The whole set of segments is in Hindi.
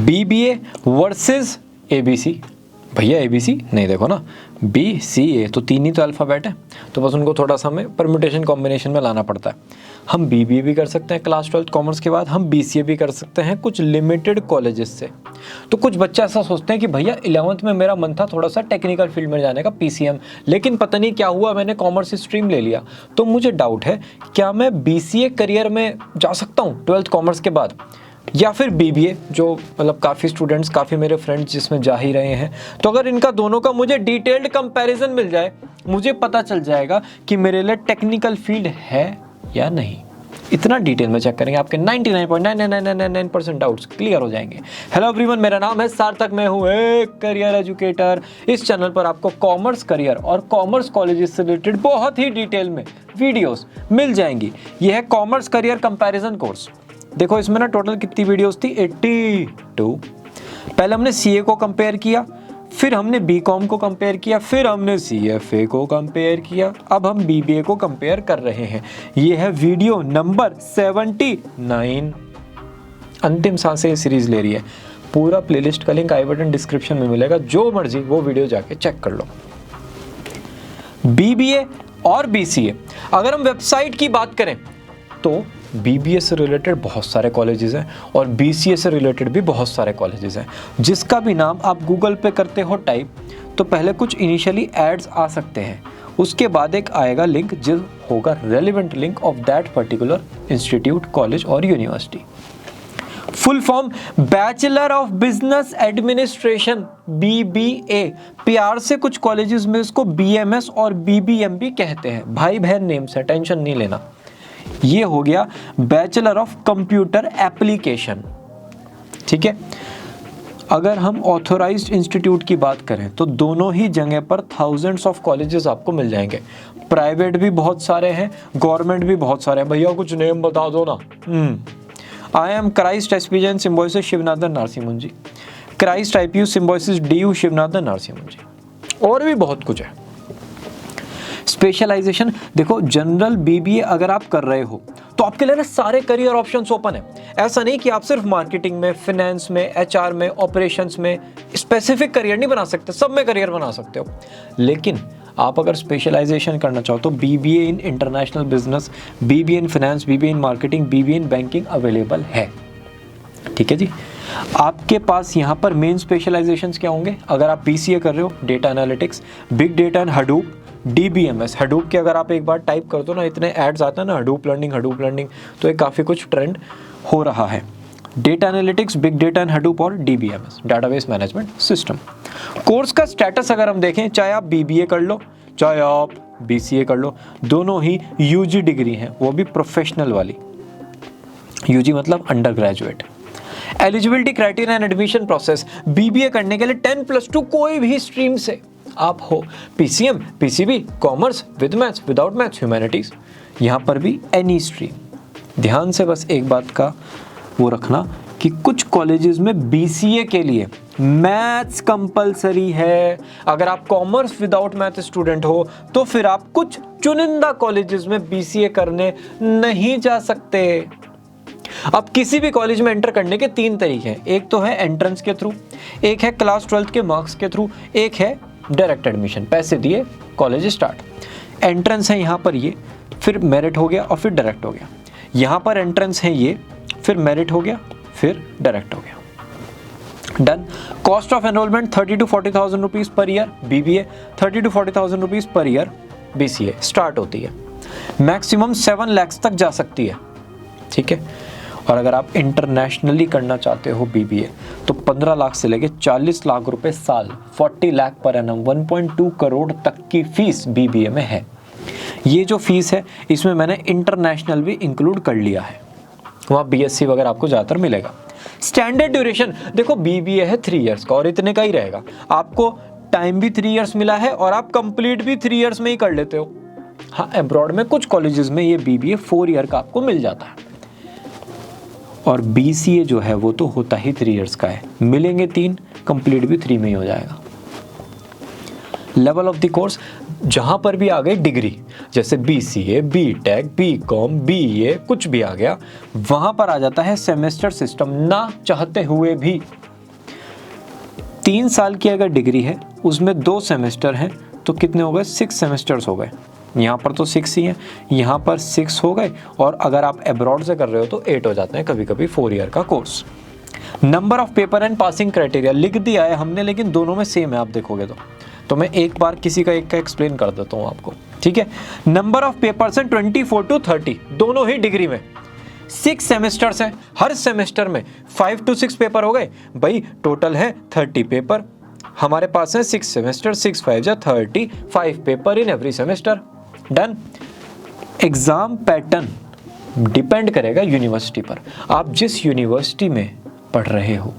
BBA versus ABC। भैया ABC नहीं, देखो ना BCA तो तीन ही तो अल्फ़ाबेट है, तो बस उनको थोड़ा सा हमें परम्यूटेशन कॉम्बिनेशन में लाना पड़ता है। हम BBA भी कर सकते हैं क्लास 12 कॉमर्स के बाद, हम BCA भी कर सकते हैं कुछ लिमिटेड कॉलेजेस से। तो कुछ बच्चे ऐसा सोचते हैं कि भैया 11th में मेरा मन था थोड़ा सा टेक्निकल फील्ड में जाने का, PCM, लेकिन पता नहीं क्या हुआ मैंने कॉमर्स स्ट्रीम ले लिया। तो मुझे डाउट है क्या मैं BCA करियर में जा सकता हूँ 12th कॉमर्स के बाद, या फिर BBA, जो मतलब काफ़ी स्टूडेंट्स, काफ़ी मेरे फ्रेंड्स जिसमें जा ही रहे हैं। तो अगर इनका दोनों का मुझे डिटेल्ड कंपैरिजन मिल जाए, मुझे पता चल जाएगा कि मेरे लिए टेक्निकल फील्ड है या नहीं। इतना डिटेल में चेक करेंगे, आपके 99.9999% डाउट्स क्लियर हो जाएंगे। हेलो एवरीवन, मेरा नाम है सार्थक, मैं हूँ एक करियर एजुकेटर। इस चैनल पर आपको कॉमर्स करियर और कॉमर्स कॉलेजेस से रिलेटेड बहुत ही डिटेल में वीडियोस मिल जाएंगी। यह है कॉमर्स करियर कंपैरिजन कोर्स। देखो इसमें ना टोटल कितनी वीडियोस थी, 82। पहले हमने CA को कंपेयर किया, फिर हमने BCom को कंपेयर किया, फिर हमने CFA को कंपेयर किया, अब हम BBA को कंपेयर कर रहे हैं। ये है वीडियो नंबर 79। अंतिम सांस से ये सीरीज ले रही है। पूरा प्लेलिस्ट का लिंक आई बटन डिस्क्रिप्शन में मिलेगा, जो मर्जी वो वीडियो जाके चेक कर लो। BBA और BCA, अगर हम वेबसाइट की बात करें तो BBA से रिलेटेड बहुत सारे कॉलेजेस हैं और BCA से रिलेटेड भी बहुत सारे कॉलेजेस हैं। जिसका भी नाम आप गूगल पे करते हो टाइप, तो पहले कुछ इनिशियली एड्स आ सकते हैं, उसके बाद एक आएगा लिंक जो होगा relevant link of that particular institute, college और university. Full form bachelor of business administration, BBA। प्यार से कुछ कॉलेजेस में इसको BMS और BBM भी कहते हैं, भाई बहन नेम से, टेंशन नहीं लेना। ये हो गया बैचलर ऑफ कंप्यूटर एप्लीकेशन, ठीक है। अगर हम ऑथोराइज्ड इंस्टीट्यूट की बात करें तो दोनों ही जगह पर थाउजेंड्स ऑफ कॉलेजेस आपको मिल जाएंगे। प्राइवेट भी बहुत सारे हैं, गवर्नमेंट भी बहुत सारे हैं। भैया कुछ नेम बता दो ना। IIM Christ SPJ Symbiosis Sivanathan Narasimhan, Christ IPU Symbiosis DU Sivanathan Narasimhan, और भी बहुत कुछ है। स्पेशलाइजेशन देखो, जनरल BBA अगर आप कर रहे हो तो आपके लिए ना सारे करियर ऑप्शंस ओपन है। ऐसा नहीं कि आप सिर्फ मार्केटिंग में, फाइनेंस में, HR में, ऑपरेशंस में स्पेसिफिक करियर नहीं बना सकते, सब में करियर बना सकते हो। लेकिन आप अगर स्पेशलाइजेशन करना चाहो तो BBA in international business, BBA in finance, BBA in marketing, BBA in banking available है, ठीक है जी। आपके पास यहाँ पर मेन स्पेशलाइजेशंस क्या होंगे? अगर आप BCA कर रहे हो, data analytics, big data and Hadoop, DBMS। Hadoop के अगर आप एक बार टाइप कर दो ना, इतने एड्स आते हैं ना, हडूप लर्निंग, तो ये काफ़ी कुछ ट्रेंड हो रहा है। Data analytics, big data and Hadoop और DBMS, database management system. Course का स्टेटस अगर हम देखें, चाहे आप BBA कर लो, चाहे आप BCA कर लो, दोनों ही UG डिग्री हैं, वो भी प्रोफेशनल वाली। UG मतलब under graduate. Eligibility criteria and admission process, BBA करने के लिए 10+2 कोई भी स्ट्रीम से आप हो, PCM, PCB, commerce, with maths, without maths, humanities, यहाँ पर भी एनी स्ट्रीम। ध्यान से बस एक बात का वो रखना कि कुछ कॉलेजेस में BCA के लिए मैथ्स कंपलसरी है। अगर आप कॉमर्स विदाउट मैथ स्टूडेंट हो तो फिर आप कुछ चुनिंदा कॉलेजेस में BCA करने नहीं जा सकते। अब किसी भी कॉलेज में एंटर करने के 3 तरीके हैं। एक तो है एंट्रेंस के थ्रू, एक है क्लास 12 के मार्क्स के थ्रू, एक है डायरेक्ट एडमिशन, पैसे दिए कॉलेज स्टार्ट। एंट्रेंस है यहाँ पर ये, फिर मेरिट हो गया और फिर डायरेक्ट हो गया। यहाँ पर एंट्रेंस है ये, फिर मेरिट हो गया, फिर डायरेक्ट हो गया। Done. Cost of enrolment 30 to 40,000 rupees per year BBA, 30 to 40,000 rupees per year BCA start होती है। मैक्सिमम 7 lakhs तक जा सकती है, ठीक है। और अगर आप इंटरनेशनली करना चाहते हो BBA तो 15 लाख से लेके 40 लाख रुपए साल, 40 लाख पर एनम, 1.2 करोड़ तक की फीस BBA में है। ये जो फीस है इसमें मैंने इंटरनेशनल भी इंक्लूड कर लिया है, वहाँ BSc वगैरह आपको ज़्यादातर मिलेगा। स्टैंडर्ड ड्यूरेशन देखो, BBA है 3 years का और इतने का ही रहेगा। आपको टाइम भी 3 years मिला है और आप कंप्लीट भी 3 years में ही कर लेते हो। हाँ, अब्रॉड में कुछ कॉलेजेस में ये BBA 4 year का आपको मिल जाता है, और BCA जो है वो तो होता ही 3 years का है। मिलेंगे 3, कंप्लीट भी 3 में ही हो जाएगा। लेवल ऑफ द कोर्स, जहां पर भी आ गई डिग्री, जैसे BCA, BTech, BCom, BA, कुछ भी आ गया, वहां पर आ जाता है सेमेस्टर सिस्टम। ना चाहते हुए भी 3 साल की अगर डिग्री है उसमें 2 सेमेस्टर हैं तो कितने हो गए, 6 सेमेस्टर्स हो गए। यहाँ पर तो 6 ही हैं, यहाँ पर 6 हो गए, और अगर आप अब्रॉड से कर रहे हो तो 8 हो जाते हैं कभी कभी 4 ईयर का course. Number of paper and passing criteria लिख दिया है हमने, लेकिन दोनों में सेम है आप देखोगे तो मैं एक बार किसी का एक का एक्सप्लेन कर देता हूँ आपको, ठीक है। नंबर ऑफ पेपर्स हैं 24 to 30, दोनों ही डिग्री में। 6 सेमेस्टर्स हैं, हर सेमेस्टर में 5 to 6 पेपर हो गए भाई, टोटल है 30 पेपर। हमारे पास है 6 सेमेस्टर, 6 5 जा 35 paper in every semester. Done. Exam pattern depend करेगा यूनिवर्सिटी पर, आप जिस यूनिवर्सिटी में पढ़ रहे हो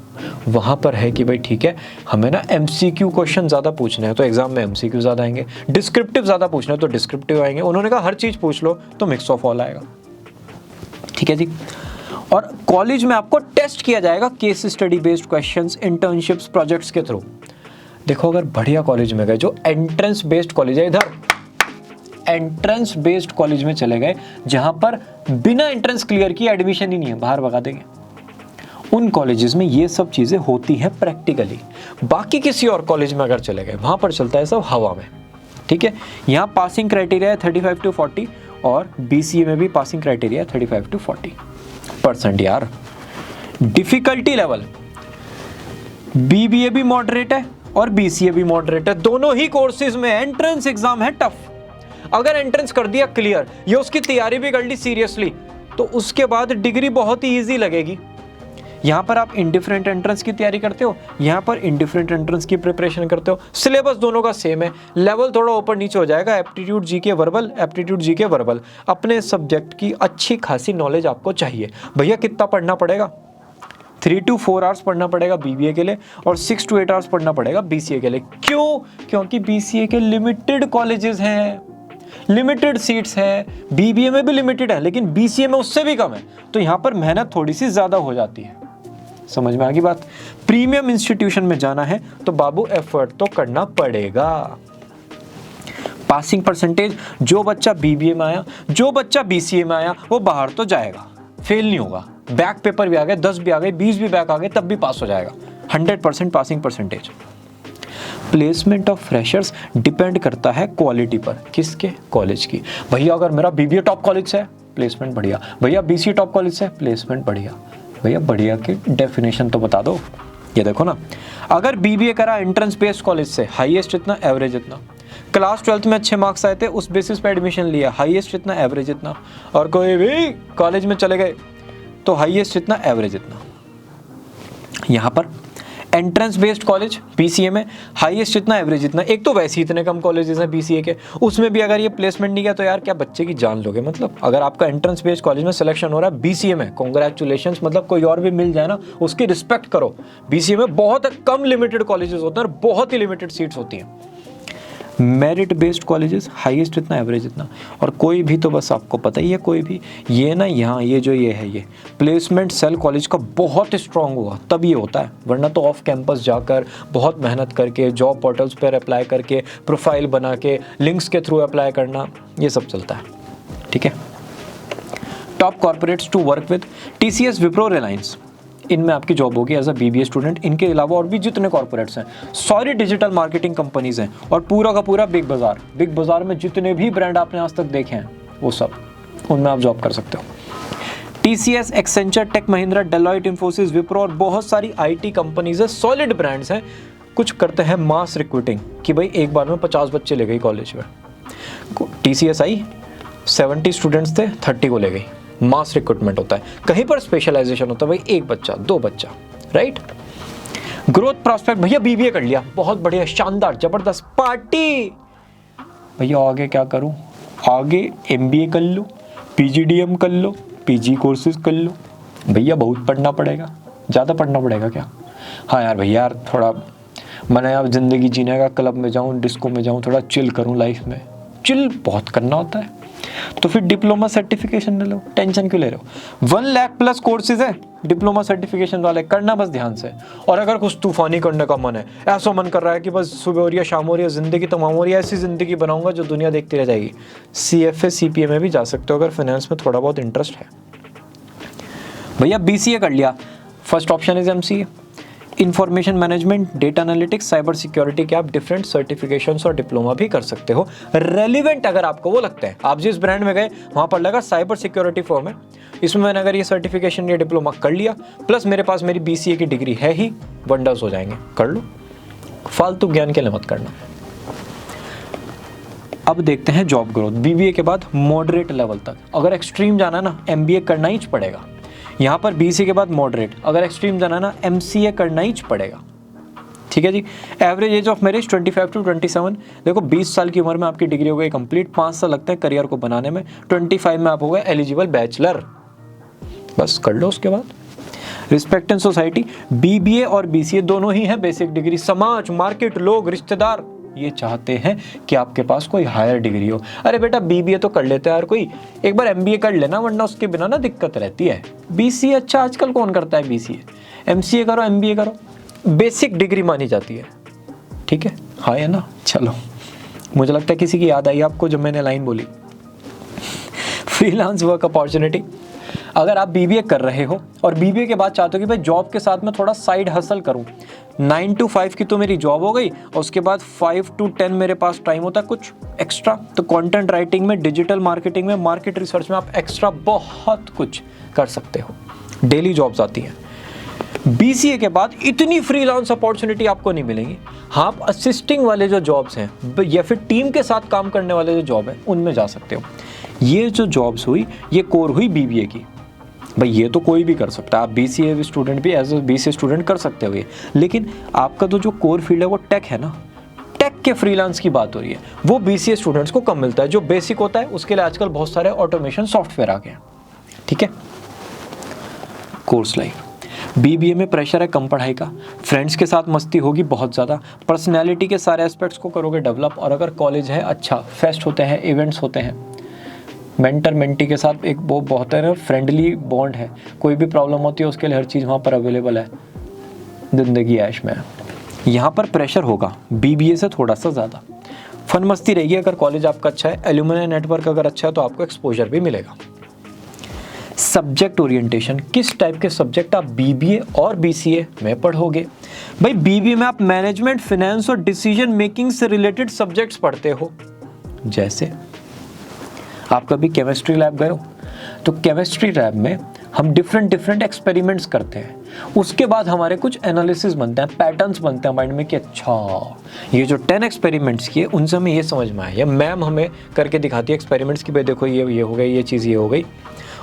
वहाँ पर है कि भाई ठीक है हमें ना MCQ क्वेश्चन ज़्यादा पूछने हैं तो एग्जाम में MCQ ज़्यादा आएंगे, डिस्क्रिप्टिव ज़्यादा पूछना है तो डिस्क्रिप्टिव आएंगे। उन्होंने कहा हर चीज़ पूछ लो तो मिक्स ऑफ ऑल आएगा, ठीक है जी। और कॉलेज में आपको टेस्ट किया जाएगा case study based questions, internships, projects के थ्रू। देखो अगर बढ़िया कॉलेज में गए, जो एंट्रेंस बेस्ड कॉलेज है, इधर एंट्रेंस बेस्ड कॉलेज में चले गए जहां पर बिना एंट्रेंस क्लियर किए एडमिशन ही नहीं है, बाहर भगा देंगे, उन कॉलेजेस में ये सब चीजें होती हैं प्रैक्टिकली। बाकी किसी और कॉलेज में अगर चले गए वहां पर चलता है सब हवा में, ठीक है। यहाँ पासिंग क्राइटेरिया है 35 to 40 और BCA में भी पासिंग क्राइटेरिया है 35 to 40%। यार डिफिकल्टी लेवल BBA भी मॉडरेट है और BCA भी मॉडरेट है, दोनों ही कोर्सेज में एंट्रेंस एग्जाम है टफ। अगर एंट्रेंस कर दिया क्लियर, ये उसकी तैयारी भी कर ली सीरियसली, तो उसके बाद डिग्री बहुत ही ईजी लगेगी। यहाँ पर आप इंडिफरेंट एंट्रेंस की तैयारी करते हो, यहाँ पर इंडिफरेंट एंट्रेंस की प्रिपरेशन करते हो, सिलेबस दोनों का सेम है, लेवल थोड़ा ऊपर नीचे हो जाएगा, aptitude GK verbal, aptitude GK verbal. अपने सब्जेक्ट की अच्छी खासी नॉलेज आपको चाहिए। भैया कितना पढ़ना पड़ेगा, 3 to 4 आवर्स पढ़ना पड़ेगा BBA के लिए और 6 to 8 आवर्स पढ़ना पड़ेगा BCA के लिए। क्यों? क्योंकि BCA के लिमिटेड कॉलेजेस हैं, लिमिटेड सीट्स हैं, BBA में भी लिमिटेड है लेकिन BCA में उससे भी कम है, तो यहाँ पर मेहनत थोड़ी सी ज़्यादा हो जाती है। समझ में आ गई बात? प्रीमियम इंस्टीट्यूशन में जाना है तो बाबू एफर्ट तो करना पड़ेगा। पासिंग परसेंटेज, जो बच्चा BBA में आया, जो बच्चा BCA में आया वो बाहर तो जाएगा, फेल नहीं होगा। बैक पेपर भी आ गए, 10 भी आ गए, 20 भी बैक आ गए, तब भी पास हो जाएगा। 100% passing percentage. Placement of freshers depend करता है क्वालिटी पर, किसके? कॉलेज की। भैया अगर मेरा BBA टॉप कॉलेज से है प्लेसमेंट बढ़िया, भैया BCA टॉप कॉलेज से प्लेसमेंट बढ़िया। भैया बढ़िया की डेफिनेशन तो बता दो। ये देखो ना, अगर BBA करा एंट्रेंस बेस्ड कॉलेज से, हाईएस्ट इतना, एवरेज इतना, क्लास 12th में अच्छे मार्क्स आए थे उस बेसिस पे एडमिशन लिया, हाईएस्ट इतना, एवरेज इतना, और कोई भी कॉलेज में चले गए तो हाईएस्ट इतना, एवरेज इतना। यहाँ पर एंट्रेंस बेस्ड कॉलेज BCA में हाईएस्ट इतना, एवरेज इतना। एक तो वैसे ही इतने कम कॉलेजेस हैं BCA के, उसमें भी अगर ये प्लेसमेंट नहीं किया तो यार क्या बच्चे की जान लोगे? मतलब अगर आपका एंट्रेंस बेस्ड कॉलेज में सिलेक्शन हो रहा है BCA में, कॉन्ग्रेचुलेशंस, मतलब कोई और भी मिल जाए ना उसकी रिस्पेक्ट करो। BCA में बहुत कम लिमिटेड कॉलेजेस होते हैं और बहुत ही लिमिटेड सीट्स होती हैं। मेरिट बेस्ड कॉलेजेस हाईएस्ट इतना, एवरेज इतना, और कोई भी तो बस आपको पता ही है, कोई भी ये ना, यहाँ ये जो ये है, ये प्लेसमेंट सेल कॉलेज का बहुत स्ट्रांग हुआ तब ये होता है, वरना तो ऑफ कैंपस जाकर बहुत मेहनत करके, जॉब पोर्टल्स पर अप्लाई करके, प्रोफाइल बना के, लिंक्स के थ्रू अप्लाई करना, ये सब चलता है, ठीक है। Top corporates to work with, TCS, Wipro, Reliance, इनमें आपकी जॉब होगी एज अ BBA स्टूडेंट। इनके अलावा और भी जितने कॉर्पोरेट्स हैं, सारी डिजिटल मार्केटिंग कंपनीज हैं, और पूरा का पूरा बिग बाजार में जितने भी ब्रांड आपने आज तक देखे हैं वो सब, उनमें आप जॉब कर सकते हो। TCS, Accenture, Tech Mahindra, Deloitte, Infosys, Wipro और बहुत सारी IT कंपनीज है, सॉलिड ब्रांड्स हैं। कुछ करते हैं मास रिक्रूटिंग कि भाई एक बार में 50 बच्चे ले गई कॉलेज में। TCS आई, 70 स्टूडेंट्स थे, 30 को ले गई। मास रिक्रूटमेंट होता है, कहीं पर स्पेशलाइजेशन होता है, भाई 1 बच्चा 2 बच्चा, राइट। ग्रोथ प्रॉस्पेक्ट, भैया BBA कर लिया, बहुत बढ़िया, शानदार, जबरदस्त, पार्टी। भैया आगे क्या करूं? आगे MBA कर लो, PGDM कर लो, PG कोर्सेज कर लो। भैया बहुत पढ़ना पड़ेगा, ज़्यादा पढ़ना पड़ेगा क्या? हाँ यार भैया यार थोड़ा मैंने यार ज़िंदगी जीने का, क्लब में जाऊँ, डिस्को में जाऊँ, थोड़ा चिल करूँ लाइफ में, चिल बहुत करना होता है, तो फिर डिप्लोमा सर्टिफिकेशन ले लो, टेंशन क्यों ले रहे हो? 1 लाख प्लस कोर्सेज है डिप्लोमा सर्टिफिकेशन वाले, करना बस ध्यान से। और अगर कुछ तूफानी करने का मन है, ऐसा मन कर रहा है कि बस सुबह हो रही है, शाम हो रही है, जिंदगी तमाम हो रही है, ऐसी जिंदगी बनाऊंगा जो दुनिया देखती रह जाएगी, CFA CPA में भी जा सकते हो अगर फाइनेंस में थोड़ा बहुत इंटरेस्ट है। भैया BCA कर लिया, first option is MCA। Information management, data analytics, cyber security के आप डिफरेंट सर्टिफिकेशंस और डिप्लोमा भी कर सकते हो। रेलिवेंट अगर आपको वो लगता है, आप जिस ब्रांड में गए वहाँ पर लगा साइबर सिक्योरिटी फर्म है, इसमें मैंने अगर ये सर्टिफिकेशन या डिप्लोमा कर लिया, प्लस मेरे पास मेरी BCA की डिग्री है ही, वंडर्स हो जाएंगे, कर लो। फालतू ज्ञान के लिए मत करना। अब देखते हैं जॉब ग्रोथ। BBA के बाद मॉडरेट लेवल तक, अगर एक्सट्रीम जाना ना MBA करना ही पड़ेगा। यहाँ पर BCA के बाद मॉडरेट, अगर एक्सट्रीम जाना ना MCA करना ही पड़ेगा। ठीक है जी। Average age of marriage 25 to 27। देखो 20 साल की उम्र में आपकी डिग्री हो गई कंप्लीट, 5 साल लगते हैं करियर को बनाने में, 25 में आप हो गए एलिजिबल बैचलर, बस कर लो उसके बाद। रिस्पेक्ट इन सोसाइटी, BBA और BCA दोनों ही हैं बेसिक डिग्री। समाज, मार्केट, लोग, रिश्तेदार ये चाहते हैं कि आपके पास कोई हायर डिग्री हो। अरे बेटा BBA तो कर लेता है हर कोई, एक बार MBA कर लेना, वरना उसके बिना ना दिक्कत रहती है। BCA अच्छा आजकल कौन करता है BCA, MCA करो, MBA करो, बेसिक डिग्री मानी जाती है। ठीक है, हाँ है ना। चलो, मुझे लगता है किसी की याद आई आपको जब मैंने लाइन बोली। फ्रीलांस वर्क अपॉर्चुनिटी, अगर आप BBA कर रहे हो और BBA के बाद चाहते हो कि भाई जॉब के साथ में थोड़ा साइड हसल करूं, 9 to 5 की तो मेरी जॉब हो गई और उसके बाद 5 to 10 मेरे पास टाइम होता है कुछ एक्स्ट्रा, तो कंटेंट राइटिंग में, डिजिटल मार्केटिंग में, मार्केट रिसर्च में आप एक्स्ट्रा बहुत कुछ कर सकते हो। डेली जॉब्स आती हैं। BCA के बाद इतनी फ्रीलांस अपॉर्चुनिटी आपको नहीं मिलेंगी। हाँ, आप असिस्टिंग वाले जो जॉब्स हैं या फिर टीम के साथ काम करने वाले जो जॉब है उनमें जा सकते हो। ये जो जॉब्स हुई ये कोर हुई BBA की। भाई ये तो कोई भी कर सकता है, आप BCA स्टूडेंट भी एज ए BCA स्टूडेंट कर सकते हो ये, लेकिन आपका तो जो कोर फील्ड है वो टेक है ना, टेक के फ्रीलांस की बात हो रही है, वो BCA स्टूडेंट्स को कम मिलता है। जो बेसिक होता है उसके लिए आजकल बहुत सारे ऑटोमेशन सॉफ्टवेयर आ गए हैं। ठीक है। कोर्स लाइफ, BBA में प्रेशर है कम पढ़ाई का, फ्रेंड्स के साथ मस्ती होगी बहुत ज़्यादा, पर्सनैलिटी के सारे एस्पेक्ट्स को करोगे डेवलप, और अगर कॉलेज है अच्छा, फेस्ट होते हैं, इवेंट्स होते हैं, मेंटर मेंटी के साथ एक वो बहुत है फ्रेंडली बॉन्ड है, कोई भी प्रॉब्लम होती है उसके लिए हर चीज़ वहाँ पर अवेलेबल है, ज़िंदगी ऐश में है। यहाँ पर प्रेशर होगा BBA से थोड़ा सा ज़्यादा, फन मस्ती रहेगी अगर कॉलेज आपका अच्छा है, एल्यूमिनी नेटवर्क अगर अच्छा है तो आपको एक्सपोजर भी मिलेगा। सब्जेक्ट ओरिएंटेशन, किस टाइप के सब्जेक्ट आप BBA और BCA में पढ़ोगे। भाई BBA में आप मैनेजमेंट, फिनेंस और डिसीजन मेकिंग से रिलेटेड सब्जेक्ट्स पढ़ते हो। जैसे आप कभी केमिस्ट्री लैब गए हो तो केमिस्ट्री लैब में हम डिफरेंट एक्सपेरिमेंट्स करते हैं, उसके बाद हमारे कुछ एनालिसिस बनते हैं, पैटर्न्स बनते हैं माइंड में कि अच्छा ये जो 10 एक्सपेरिमेंट्स किए उनसे हमें ये समझ में आया, या मैम हमें करके दिखाती है एक्सपेरिमेंट्स की, भाई देखो ये हो गई, ये चीज़ ये हो गई,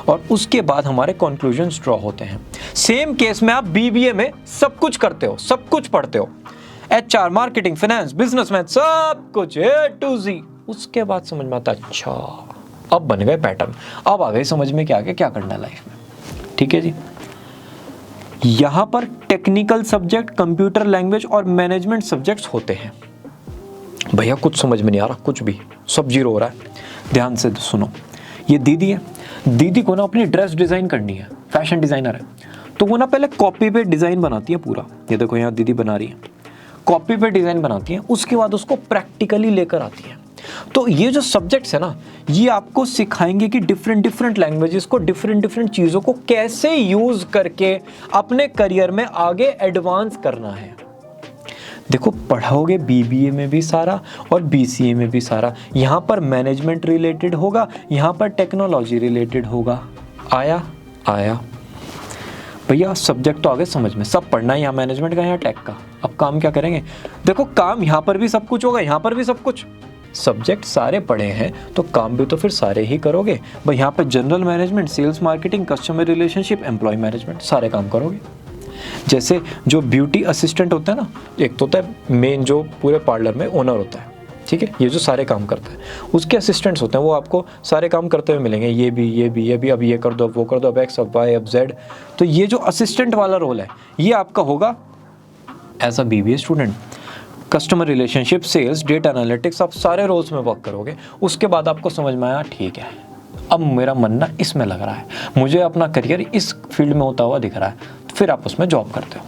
और उसके बाद हमारे कंक्लूजन्स ड्रॉ होते हैं। सेम केस में आप BBA में सब कुछ करते हो, सब कुछ पढ़ते हो, HR, marketing, finance, business math, सब कुछ A to Z। उसके बाद समझ में आता अच्छा अब बन गए पैटर्न, अब आ गए समझ में क्या क्या करना है लाइफ में। ठीक है जी। यहां पर टेक्निकल सब्जेक्ट, कंप्यूटर लैंग्वेज और मैनेजमेंट सब्जेक्ट्स होते हैं। भैया कुछ समझ में नहीं आ रहा, कुछ भी सब जीरो हो रहा है, ध्यान से सुनो। ये दीदी है, दीदी को ना अपनी ड्रेस डिजाइन करनी है, फैशन डिजाइनर है, तो वो ना पहले कॉपी पे डिजाइन बनाती है पूरा, ये देखो यहाँ दीदी बना रही है, कॉपी पे डिजाइन बनाती है, उसके बाद उसको प्रैक्टिकली लेकर आती है। तो ये जो सब्जेक्ट्स है ना, ये आपको सिखाएंगे कि डिफरेंट लैंग्वेजेस को, डिफरेंट चीज़ों को कैसे यूज करके अपने करियर में आगे एडवांस करना है। देखो पढ़ोगे BBA में भी सारा और BCA में भी सारा, यहाँ पर मैनेजमेंट रिलेटेड होगा, यहाँ पर टेक्नोलॉजी रिलेटेड होगा। आया भैया सब्जेक्ट तो आगे समझ में, सब पढ़ना है, यहाँ मैनेजमेंट का, यहाँ टेक का। अब काम क्या करेंगे, देखो काम यहाँ पर भी सब कुछ होगा, यहाँ पर भी सब कुछ, सब्जेक्ट सारे पढ़े हैं तो काम भी तो फिर सारे ही करोगे। भाई यहाँ पे general management, sales marketing, customer relationship, employ management, सारे काम करोगे। जैसे जो ब्यूटी असिस्टेंट होता है ना, एक तो होता है मेन जो पूरे पार्लर में ओनर होता है, ठीक है, ये जो सारे काम करता है, उसके असिस्टेंट्स होते हैं, वो आपको सारे काम करते हुए मिलेंगे, ये भी, अब ये कर दो, अब वो कर दो, अब X, अब Y, अब Z। तो ये जो असिस्टेंट वाला रोल है ये आपका होगा as a BBA student. Customer relationship, sales, data analytics, आप सारे रोल्स में वर्क करोगे। उसके बाद आपको समझ में आया ठीक है अब मेरा मन ना इसमें लग रहा है, मुझे अपना करियर इस फील्ड में होता हुआ दिख रहा है, तो फिर आप उसमें जॉब करते हो।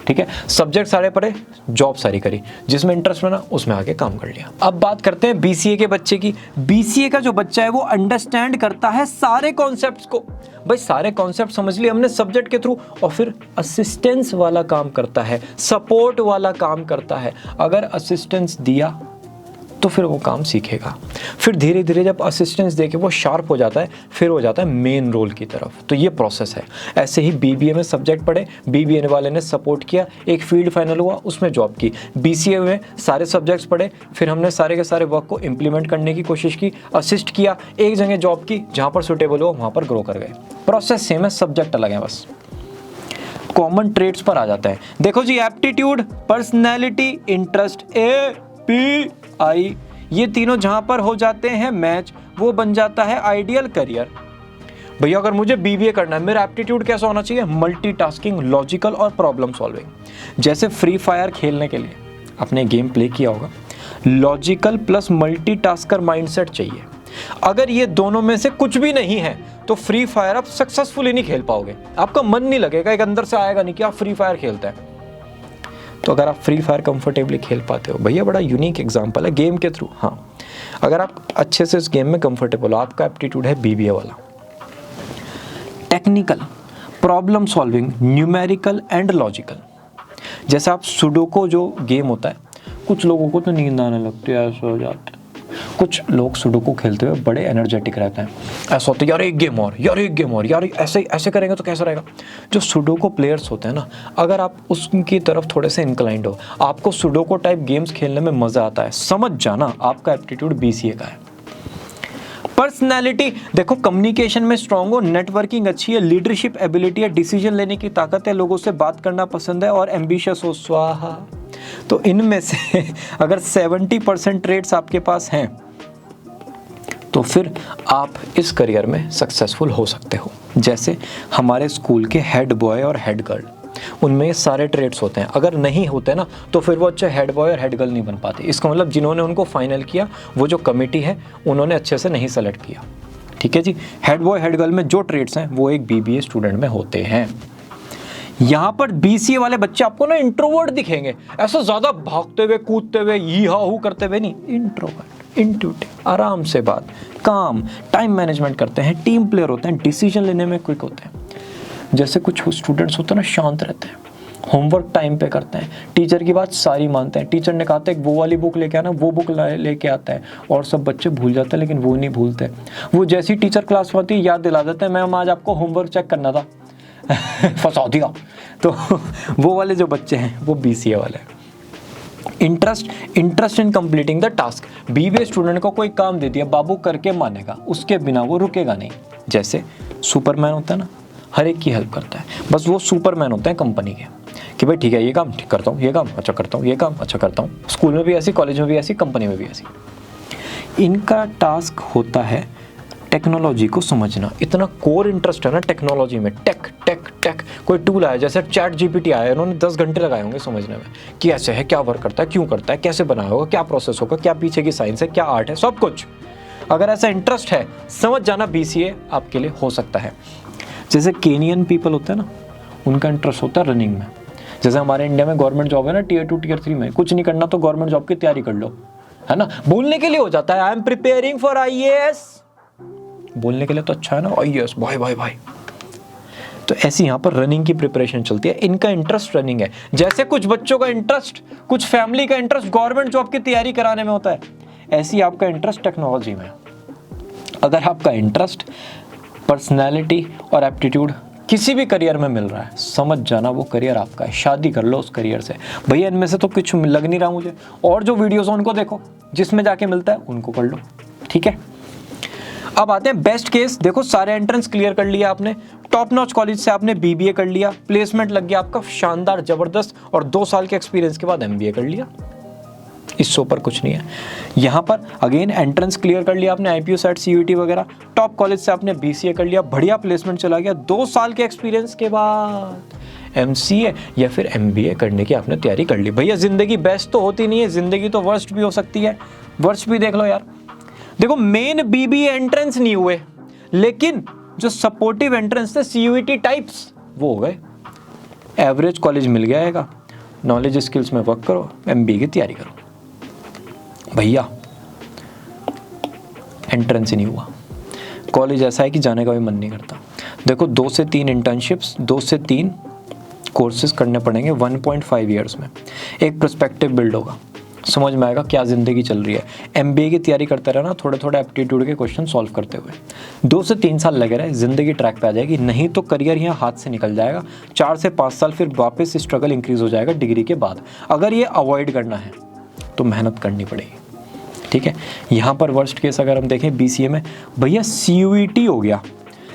ठीक है, सब्जेक्ट सारे पढ़े, जॉब सारी करी, जिसमें इंटरेस्ट बना उसमें आके काम कर लिया। अब बात करते हैं बीसीए के बच्चे की। बीसीए का जो बच्चा है वो अंडरस्टैंड करता है सारे कॉन्सेप्ट्स को। भाई सारे कॉन्सेप्ट समझ लिए हमने सब्जेक्ट के थ्रू, और फिर असिस्टेंस वाला काम करता है, सपोर्ट वाला काम करता है। अगर असिस्टेंस दिया तो फिर वो काम सीखेगा, फिर धीरे धीरे जब असिस्टेंस देके वो शार्प हो जाता है, फिर हो जाता है मेन रोल की तरफ। तो ये प्रोसेस है। ऐसे ही बीबीए में सब्जेक्ट पढ़े, बीबीए वाले ने सपोर्ट किया, एक फील्ड फाइनल हुआ, उसमें जॉब की। बीसीए में सारे सब्जेक्ट्स पढ़े, फिर हमने सारे के सारे वर्क को इम्प्लीमेंट करने की कोशिश की, असिस्ट किया, एक जगह जॉब की, जहाँ पर सुटेबल हुआ वहाँ पर ग्रो कर गए। प्रोसेस सेम है, सब्जेक्ट अलग है बस। कॉमन ट्रेड्स पर आ जाता है। देखो जी, एप्टीट्यूड, पर्सनैलिटी, इंटरेस्ट, API, ये तीनों जहां पर हो जाते हैं मैच, वो बन जाता है आइडियल करियर। भैया अगर मुझे बीबीए करना है, मेरा एप्टीट्यूड कैसा होना चाहिए? मल्टीटास्किंग, लॉजिकल और प्रॉब्लम सॉल्विंग। जैसे फ्री फायर खेलने के लिए आपने गेम प्ले किया होगा, लॉजिकल प्लस मल्टीटास्कर माइंडसेट चाहिए। अगर ये दोनों में से कुछ भी नहीं है तो फ्री फायर आप सक्सेसफुली नहीं खेल पाओगे, आपका मन नहीं लगेगा, एक अंदर से आएगा नहीं कि आप फ्री फायर खेलते हैं। तो अगर आप फ्री फायर कंफर्टेबली खेल पाते हो, भैया बड़ा यूनिक एग्जांपल है गेम के थ्रू। हाँ, अगर आप अच्छे से इस गेम में कंफर्टेबल हो, आपका एप्टीट्यूड है बीबीए वाला। Technical, problem solving, numerical and logical. जैसे आप सुडोको जो गेम होता है, कुछ लोगों को तो नींद आने लगती है, ऐसा हो जाता है। कुछ लोग सुडोको खेलते हुए बड़े एनर्जेटिक रहते हैं, ऐसा होता है यार एक गेम और, यार एक गेम और, यार ऐसे ऐसे करेंगे तो कैसा रहेगा। जो सुडोको प्लेयर्स होते हैं ना, अगर आप उसकी तरफ थोड़े से इंक्लाइंड हो, आपको सुडोको टाइप गेम्स खेलने में मजा आता है, समझ जाना आपका एप्टीट्यूड बीसीए का है। पर्सनैलिटी, देखो कम्युनिकेशन में स्ट्रांग हो, नेटवर्किंग अच्छी है, लीडरशिप एबिलिटी है, डिसीजन लेने की ताकत है, लोगों से बात करना पसंद है और एम्बिशियस हो, स्वाहा। तो इनमें से अगर 70% ट्रेड्स आपके पास हैं तो फिर आप इस करियर में सक्सेसफुल हो सकते हो। जैसे हमारे स्कूल के हेड बॉय और हेड गर्ल, उनमें ये सारे ट्रेड्स होते हैं। अगर नहीं होते ना तो फिर वो अच्छे हेड बॉय और हेड गर्ल नहीं बन पाते। इसका मतलब जिन्होंने उनको फाइनल किया, वो जो कमेटी है, उन्होंने अच्छे से नहीं सेलेक्ट किया। ठीक है जी, हेड बॉय हेड गर्ल में जो ट्रेड्स हैं वो एक बीबीए स्टूडेंट में होते हैं। यहाँ पर बीसीए वाले बच्चे आपको ना इंट्रोवर्ट दिखेंगे, ऐसा ज्यादा भागते हुए कूदते हुए ही हा हू करते हुए नहीं, इंट्रोवर्ट, इंट्यूटिव, आराम से बात, काम, टाइम मैनेजमेंट करते हैं, टीम प्लेयर होते हैं, डिसीजन लेने में क्विक होते हैं। जैसे कुछ स्टूडेंट्स होते हैं ना, शांत रहते हैं, होमवर्क टाइम पे करते हैं, टीचर की बात सारी मानते हैं, टीचर ने कहा था वो वाली बुक लेके आना, वो बुक लेके आता है, और सब बच्चे भूल जाते हैं लेकिन वो नहीं भूलते। वो जैसी टीचर क्लास में होती है याद दिला देते हैं, मैम आज आपको होमवर्क चेक करना था, फंसा दिया। तो वो वाले जो बच्चे हैं वो बीसीए वाले हैं। Interest in completing the task, BBA student को कोई काम दे दिया, बाबू करके मानेगा, उसके बिना वो रुकेगा नहीं। जैसे सुपरमैन होता है ना, हर एक की हेल्प करता है, बस वो सुपरमैन होते हैं कंपनी के, कि भाई ठीक है ये काम ठीक करता हूँ, ये काम अच्छा करता हूँ, ये काम अच्छा करता हूँ। स्कूल में भी ऐसी, कॉलेज में भी ऐसी, कंपनी में भी ऐसी। इनका टास्क होता है टेक्नोलॉजी को समझना। इतना कोर इंटरेस्ट है ना टेक्नोलॉजी में, टेक टेक टेक। कोई टूल आया जैसे चैट जीपीटी आया, इन्होंने 10 घंटे लगाए होंगे समझने में कि ऐसे है, क्या वर्क करता है, क्यों करता है, कैसे बनाया होगा, क्या प्रोसेस होगा, क्या पीछे की साइंस है, क्या आर्ट है, सब कुछ। अगर ऐसा इंटरेस्ट है, समझ जाना बीसीए आपके लिए हो सकता है। जैसे केनियन पीपल होते हैं ना, उनका इंटरेस्ट होता है रनिंग में। जैसे हमारे इंडिया में गवर्नमेंट जॉब है ना, टियर 2 टियर 3 में, कुछ नहीं करना तो गवर्नमेंट जॉब की तैयारी कर लो, है ना, बोलने के लिए हो जाता है, I am preparing for IAS, बोलने के लिए तो अच्छा है ना, आईएएस भाई भाई भाई। तो ऐसी यहाँ पर रनिंग की प्रिपरेशन चलती है, इनका इंटरेस्ट रनिंग है। जैसे कुछ बच्चों का इंटरेस्ट, कुछ फैमिली का इंटरेस्ट गवर्नमेंट जॉब की तैयारी कराने में होता है, ऐसी आपका इंटरेस्ट टेक्नोलॉजी में। अगर आपका इंटरेस्ट, पर्सनैलिटी और एप्टीट्यूड किसी भी करियर में मिल रहा है, समझ जाना वो करियर आपका है, शादी कर लो उस करियर से। भैया इनमें से तो कुछ लग नहीं रहा मुझे, और जो वीडियोस हैं उनको देखो, जिसमें जाके मिलता है उनको कर लो, ठीक है। अब आते हैं बेस्ट केस। देखो सारे एंट्रेंस क्लियर कर लिया आपने, टॉप नॉच कॉलेज से आपने बीबीए कर लिया, प्लेसमेंट लग गया आपका शानदार जबरदस्त, और 2 साल के एक्सपीरियंस के बाद एमबीए कर लिया। इससे ऊपर कुछ नहीं है। यहाँ पर अगेन एंट्रेंस क्लियर कर लिया आपने, आईपीयू सेट, सीयूईटी वगैरह, टॉप कॉलेज से आपने बीसीए कर लिया, बढ़िया प्लेसमेंट चला गया, 2 साल के एक्सपीरियंस के बाद एमसीए या फिर एमबीए करने की आपने तैयारी कर ली। भैया जिंदगी बेस्ट तो होती नहीं है, जिंदगी तो वर्स्ट भी हो सकती है। वर्स्ट भी देख लो यार, देखो मेन बीबीए एंट्रेंस नहीं हुए, लेकिन जो सपोर्टिव एंट्रेंस थे सीयूईटी टाइप्स वो हो गए। एवरेज कॉलेज मिल गया है, नॉलेज स्किल्स में वर्क करो, MBA की तैयारी करो। भैया एंट्रेंस ही नहीं हुआ, कॉलेज ऐसा है कि जाने का भी मन नहीं करता। देखो 2 से 3 इंटर्नशिप्स, 2 से 3 कोर्सेज करने पड़ेंगे 1.5 ईयर्स में। एक पर्सपेक्टिव बिल्ड होगा, समझ में आएगा क्या ज़िंदगी चल रही है। MBA की तैयारी करते रहना, थोड़े थोड़े एप्टीट्यूड के क्वेश्चन सॉल्व करते हुए 2 से 3 साल लगे रहे, ज़िंदगी ट्रैक पे आ जाएगी। नहीं तो करियर यहाँ हाथ से निकल जाएगा। 4 से 5 साल फिर वापस स्ट्रगल इंक्रीज़ हो जाएगा डिग्री के बाद। अगर ये अवॉइड करना है तो मेहनत करनी पड़ेगी, ठीक है। यहाँ पर वर्स्ट केस अगर हम देखें BCA में, भैया CUET हो गया,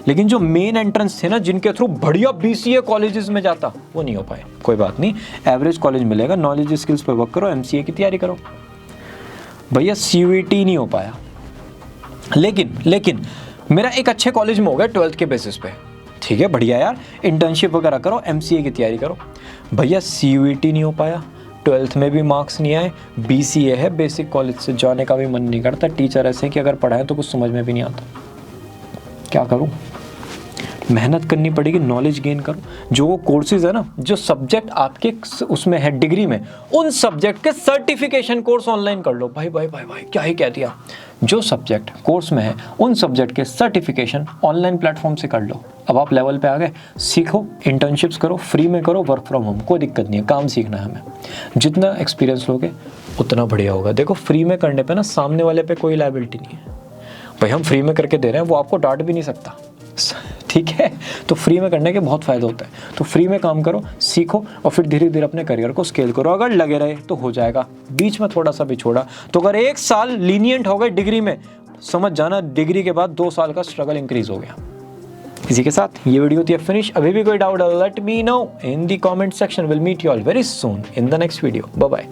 लेकिन जो मेन एंट्रेंस थे ना, जिनके थ्रू बढ़िया BCA कॉलेजेस में जाता, वो नहीं हो पाए। कोई बात नहीं, एवरेज कॉलेज मिलेगा, नॉलेज स्किल्स पे वर्क करो, MCA की तैयारी करो। भैया CUET नहीं हो पाया, लेकिन मेरा एक अच्छे कॉलेज में हो गया 12th के बेसिस पे, ठीक है, बढ़िया यार, इंटर्नशिप वगैरह करो, MCA की तैयारी करो। भैया CUET नहीं हो पाया, 12th में भी मार्क्स नहीं आए, BCA है, बेसिक कॉलेज से जाने का भी मन नहीं करता, टीचर ऐसे हैं कि अगर पढ़ाएं तो कुछ समझ में भी नहीं आता, क्या करूं। मेहनत करनी पड़ेगी, नॉलेज गेन करो। जो वो कोर्सेज है ना, जो सब्जेक्ट आपके उसमें है डिग्री में, उन सब्जेक्ट के सर्टिफिकेशन कोर्स ऑनलाइन कर लो। भाई क्या ही कह दिया। जो सब्जेक्ट कोर्स में है, उन सब्जेक्ट के सर्टिफिकेशन ऑनलाइन प्लेटफॉर्म से कर लो। अब आप लेवल पे आ गए, सीखो, इंटर्नशिप्स करो, फ्री में करो, वर्क फ्रॉम होम, कोई दिक्कत नहीं है, काम सीखना है हमें। जितना एक्सपीरियंस लोगे उतना बढ़िया होगा। देखो फ्री में करने पे ना सामने वाले पे कोई लायबिलिटी नहीं है। भाई हम फ्री में करके दे रहे हैं, वो आपको डांट भी नहीं सकता, ठीक है। तो फ्री में करने के बहुत फ़ायदा होता है। तो फ्री में काम करो, सीखो, और फिर धीरे धीरे अपने करियर को स्केल करो। अगर लगे रहे तो हो जाएगा, बीच में थोड़ा सा भी छोड़ा तो अगर 1 साल लीनियंट हो गए डिग्री में, समझ जाना डिग्री के बाद 2 साल का स्ट्रगल इंक्रीज हो गया। इसी के साथ ये वीडियो थी फिनिश। अभी भी कोई डाउट है, let me know in the comment section. Will meet you all very soon in the next video. Bye bye.